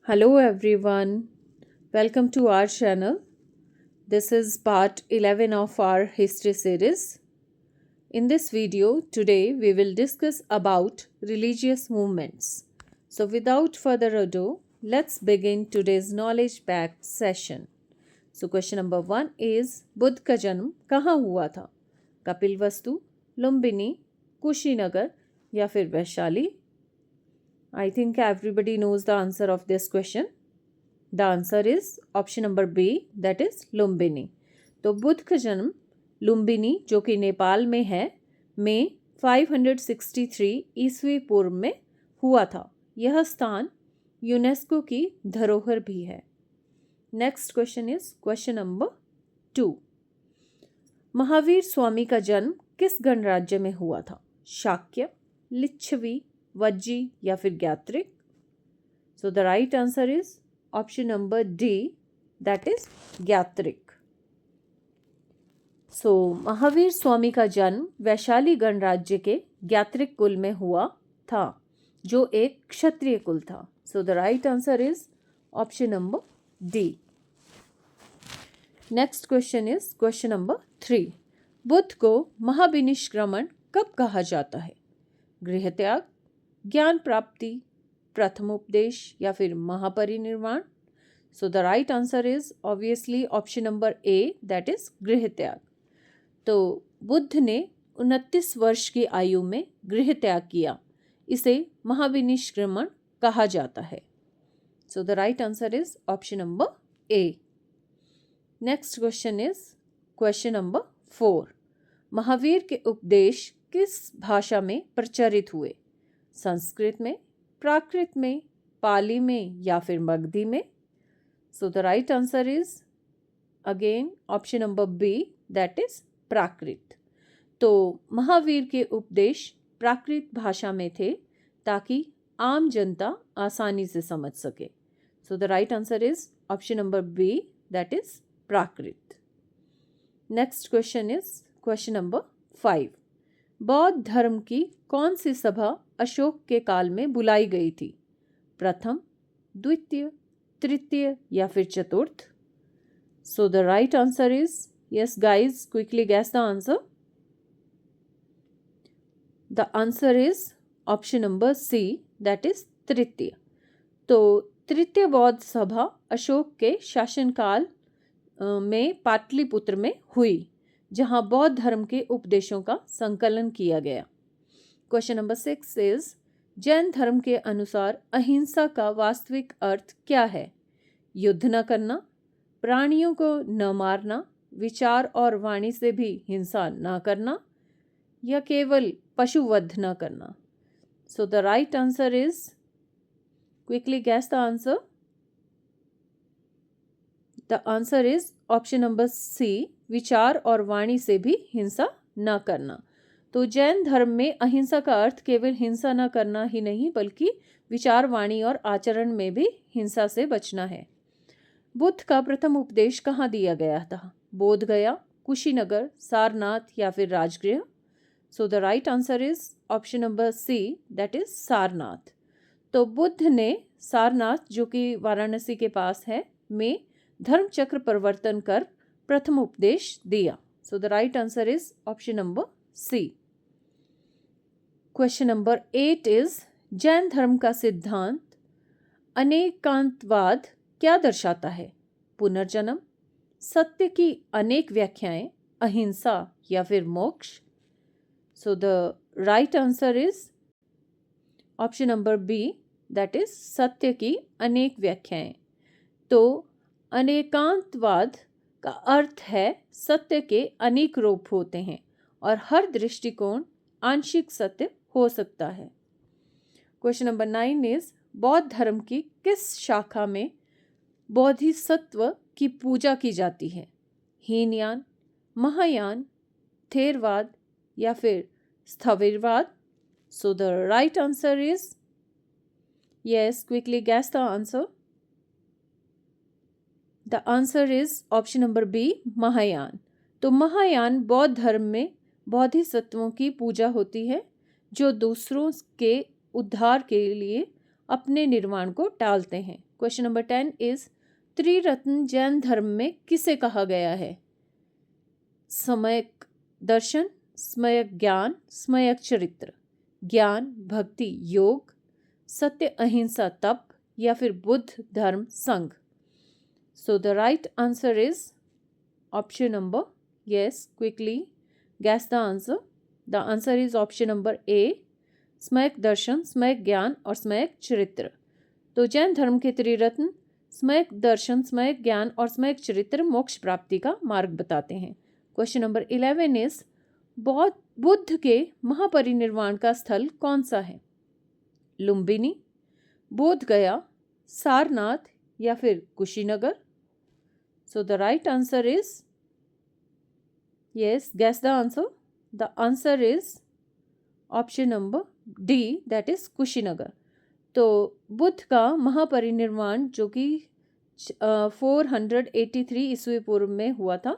Hello everyone, welcome to our channel. This is part 11 of our history series. In this video, today we will discuss about religious movements. So without further ado, let's begin today's knowledge packed session. So question number 1 is Buddha का जन्म कहाँ हुआ था? कपिलवस्तु, लुम्बिनी, कुशीनगर या फिर Vaishali? I think everybody knows the answer of this question. The answer is option number B, that is Lumbini. तो बुद्ध का जन्म लुम्बिनी जो कि नेपाल में है में 563 ईस्वी पूर्व में हुआ था. यह स्थान यूनेस्को की धरोहर भी है. Next question is question number 2. Mahavir Swami का जन्म किस गणराज्य में हुआ था? शाक्य, लिच्छवी, वज्जी या फिर Jnatrik? So the right answer is option number D, that is Jnatrik. So Mahavir Swami का जन्म वैशाली गणराज्य के ज्ञात्रिक कुल में हुआ था जो एक क्षत्रिय कुल था. सो the right answer is option number D. Next question is question number 3. Buddha को महाविनिष्क्रमण कब कहा जाता है? गृह त्याग, ज्ञान प्राप्ति, प्रथम उपदेश या फिर महापरिनिर्वाण? So the right answer is obviously option number A, that is गृह त्याग. तो बुद्ध ने 29 वर्ष की आयु में गृह त्याग किया. इसे महाविनिष्क्रमण कहा जाता है. सो the right answer is option number A. Next question is question number 4. Mahavir के उपदेश किस भाषा में प्रचलित हुए? संस्कृत में, प्राकृत में, पाली में या फिर मगधी में? So the right answer is again option number B, that is Prakrit. तो महावीर के उपदेश प्राकृत भाषा में थे ताकि आम जनता आसानी से समझ सके. So the right answer is option number B, that is Prakrit. Next question is question number 5. बौद्ध धर्म की कौन सी सभा अशोक के काल में बुलाई गई थी? प्रथम, द्वितीय, तृतीय या फिर चतुर्थ? So the right answer is, yes guys, quickly guess the answer. The answer is option number C, that is तृतीय. तो तृतीय बौद्ध सभा अशोक के शासनकाल में पाटलिपुत्र में हुई जहां बौद्ध धर्म के उपदेशों का संकलन किया गया. क्वेश्चन नंबर 6 इज जैन धर्म के अनुसार अहिंसा का वास्तविक अर्थ क्या है? युद्ध न करना, प्राणियों को न मारना, विचार और वाणी से भी हिंसा न करना या केवल पशुवध न करना? So the right answer is, quickly guess the answer. The answer is option number C, विचार और वाणी से भी हिंसा न करना. तो जैन धर्म में अहिंसा का अर्थ केवल हिंसा न करना ही नहीं बल्कि विचार, वाणी और आचरण में भी हिंसा से बचना है. बुद्ध का प्रथम उपदेश कहाँ दिया गया था? बोध गया, कुशीनगर, सारनाथ या फिर Rajgriha? So the right answer is option number C, that is Sarnath. तो बुद्ध ने सारनाथ जो कि वाराणसी के पास है में धर्म चक्र परिवर्तन कर प्रथम उपदेश दिया. So the right answer is option number C. Question number 8 is Jain धर्म का सिद्धांत अनेकांतवाद क्या दर्शाता है? पुनर्जन्म, सत्य की अनेक व्याख्याएं, अहिंसा या फिर मोक्ष? So the right answer is option number B, that is सत्य की अनेक व्याख्याएं. तो अनेकांतवाद का अर्थ है सत्य के अनेक रूप होते हैं और हर दृष्टिकोण आंशिक सत्य हो सकता है. क्वेश्चन नंबर 9 इज बौद्ध धर्म की किस शाखा में बोधिसत्व की पूजा की जाती है? हीनयान, महायान, थेरवाद या फिर Sthaviravada? So the right answer is, yes, quickly guess the answer. The answer is option number B, Mahayana. तो महायान बौद्ध धर्म में बोधिसत्वों की पूजा होती है जो दूसरों के उद्धार के लिए अपने निर्माण को टालते हैं। क्वेश्चन नंबर 10 इज त्रिरत्न जैन धर्म में किसे कहा गया है? सम्यक दर्शन, सम्यक ज्ञान, सम्यक चरित्र, ज्ञान, भक्ति, योग, सत्य, अहिंसा, तप या फिर बुद्ध धर्म संघ। सो the right answer is option number, yes, quickly guess the answer. The answer is option number A, सम्यक दर्शन, सम्यक ज्ञान और सम्यक चरित्र। तो जैन धर्म के त्रिरत्न सम्यक दर्शन, सम्यक ज्ञान और सम्यक चरित्र मोक्ष प्राप्ति का मार्ग बताते हैं। क्वेश्चन नंबर 11 इज बुद्ध के महापरिनिर्वाण का स्थल कौन सा है? लुम्बिनी, बोध गया, सारनाथ या फिर कुशीनगर। सो the right answer is, yes, guess the answer. The answer is option number D, that is Kushinagar. तो बुद्ध का महापरिनिर्वाण जो कि 483 ईस्वी पूर्व में हुआ था,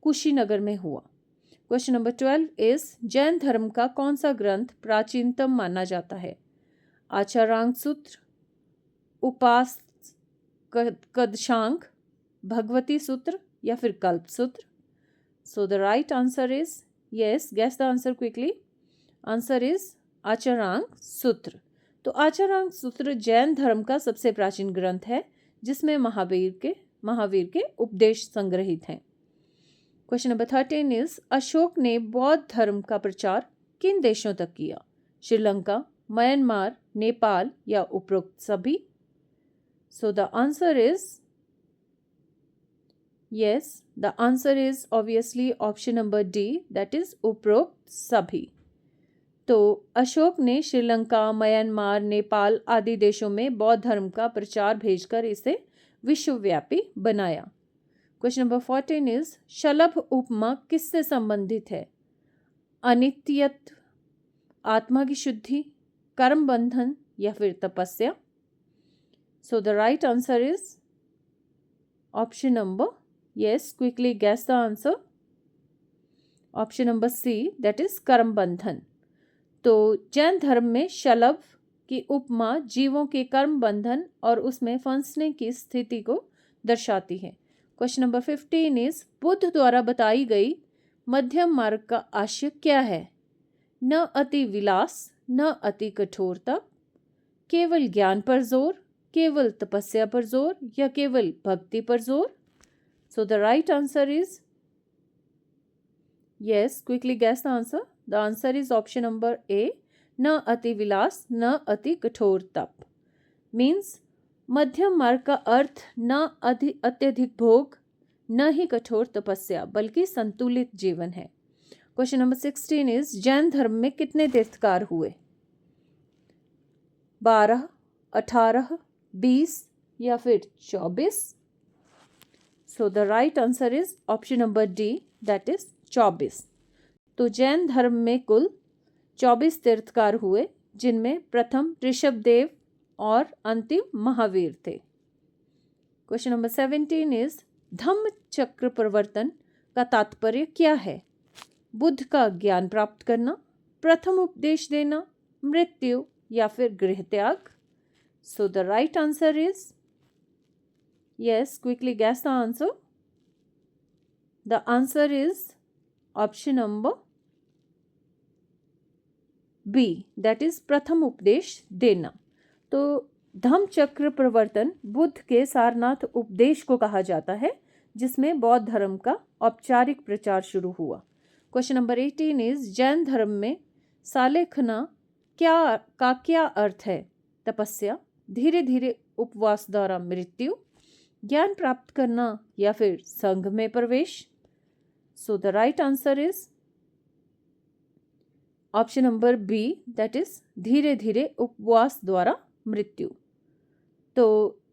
कुशीनगर में हुआ। क्वेश्चन नंबर 12 इज जैन धर्म का कौन सा ग्रंथ प्राचीनतम माना जाता है? आचारांग सूत्र, उपास कदशांग, भगवती सूत्र या फिर कल्प सूत्र। So the right answer is, yes, guess the answer quickly. Answer is Acharanga सूत्र। तो आचारांग सूत्र जैन धर्म का सबसे प्राचीन ग्रंथ है जिसमें महावीर के उपदेश संग्रहित हैं। क्वेश्चन नंबर 13 इज अशोक ने बौद्ध धर्म का प्रचार किन देशों तक किया? श्रीलंका, म्यांमार, नेपाल या उपरोक्त सभी। So the answer is, yes, the answer is obviously option number D, that is उपरोक्त सभी। तो अशोक ने श्रीलंका, म्यांमार, नेपाल आदि देशों में बौद्ध धर्म का प्रचार भेजकर इसे विश्वव्यापी बनाया। क्वेश्चन नंबर 14 इज शलभ उपमा किससे संबंधित है? अनित्यत्व, आत्मा की शुद्धि, कर्म बंधन या फिर तपस्या। सो the right answer is option number, yes, quickly guess the answer. Option number C, that is कर्म बंधन। तो जैन धर्म में शलभ की उपमा जीवों के कर्म बंधन और उसमें फंसने की स्थिति को दर्शाती है। क्वेश्चन नंबर 15 इज बुद्ध द्वारा बताई गई मध्यम मार्ग का आशय क्या है? न अति विलास, न अति कठोरता, केवल ज्ञान पर जोर, केवल तपस्या पर जोर या केवल भक्ति पर जोर। So the right answer is, yes, quickly guess the answer. The answer is option number A, न अति विलास, न अति कठोर तप। मीन्स मध्यम मार्ग का अर्थ न अत्यधिक भोग, न ही कठोर तपस्या, बल्कि संतुलित जीवन है। क्वेश्चन नंबर 16 इज जैन धर्म में कितने तीर्थकार हुए? 12, 18, 20 या फिर 24। सो the right answer is option number D, that is 24। तो जैन धर्म में कुल 24 तीर्थकार हुए जिनमें प्रथम ऋषभदेव और अंतिम महावीर थे। क्वेश्चन नंबर 17 इज धम्म चक्र प्रवर्तन का तात्पर्य क्या है? बुद्ध का ज्ञान प्राप्त करना, प्रथम उपदेश देना, मृत्यु या फिर गृह त्याग। सो the right answer is, yes, quickly guess the answer. The answer is option number B, that is प्रथम उपदेश देना। तो धम्म चक्र प्रवर्तन बुद्ध के सारनाथ उपदेश को कहा जाता है जिसमें बौद्ध धर्म का औपचारिक प्रचार शुरू हुआ। क्वेश्चन नंबर 18 इज जैन धर्म में सालेखना क्या अर्थ है? तपस्या, धीरे धीरे उपवास द्वारा मृत्यु, ज्ञान प्राप्त करना या फिर संघ में प्रवेश। So the right answer is option number B, that is धीरे धीरे उपवास द्वारा मृत्यु। तो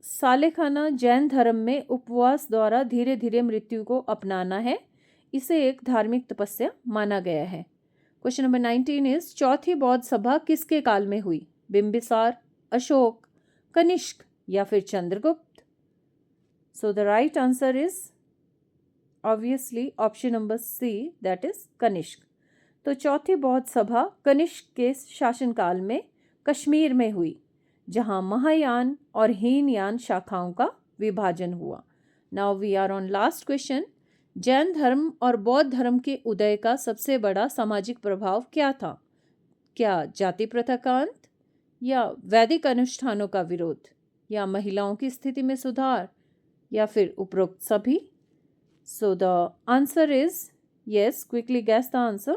सालेखाना जैन धर्म में उपवास द्वारा धीरे धीरे मृत्यु को अपनाना है, इसे एक धार्मिक तपस्या माना गया है। क्वेश्चन नंबर 19 इज चौथी बौद्ध सभा किसके काल में हुई? बिंबिसार, अशोक, कनिष्क या फिर Chandragupta. So the right answer is obviously option number C, that is Kanishka. तो चौथी बौद्ध सभा कनिष्क के शासनकाल में कश्मीर में हुई जहाँ महायान और हीनयान शाखाओं का विभाजन हुआ। Now we are on last question. Jain धर्म और बौद्ध धर्म के उदय का सबसे बड़ा सामाजिक प्रभाव क्या था? क्या जाति प्रथा का अंत, या वैदिक अनुष्ठानों का विरोध, या महिलाओं की स्थिति में सुधार, या फिर उपरोक्त सभी? So the answer is yes, quickly guess the answer.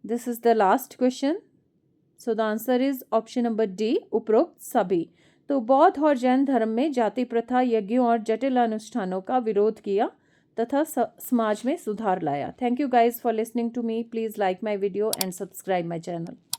This is the last question. So the answer is option number D, उपरोक्त सभी। तो बौद्ध और जैन धर्म में जाति प्रथा, यज्ञों और जटिल अनुष्ठानों का विरोध किया तथा समाज में सुधार लाया। Thank you guys for listening to me. Please like my video and subscribe my channel.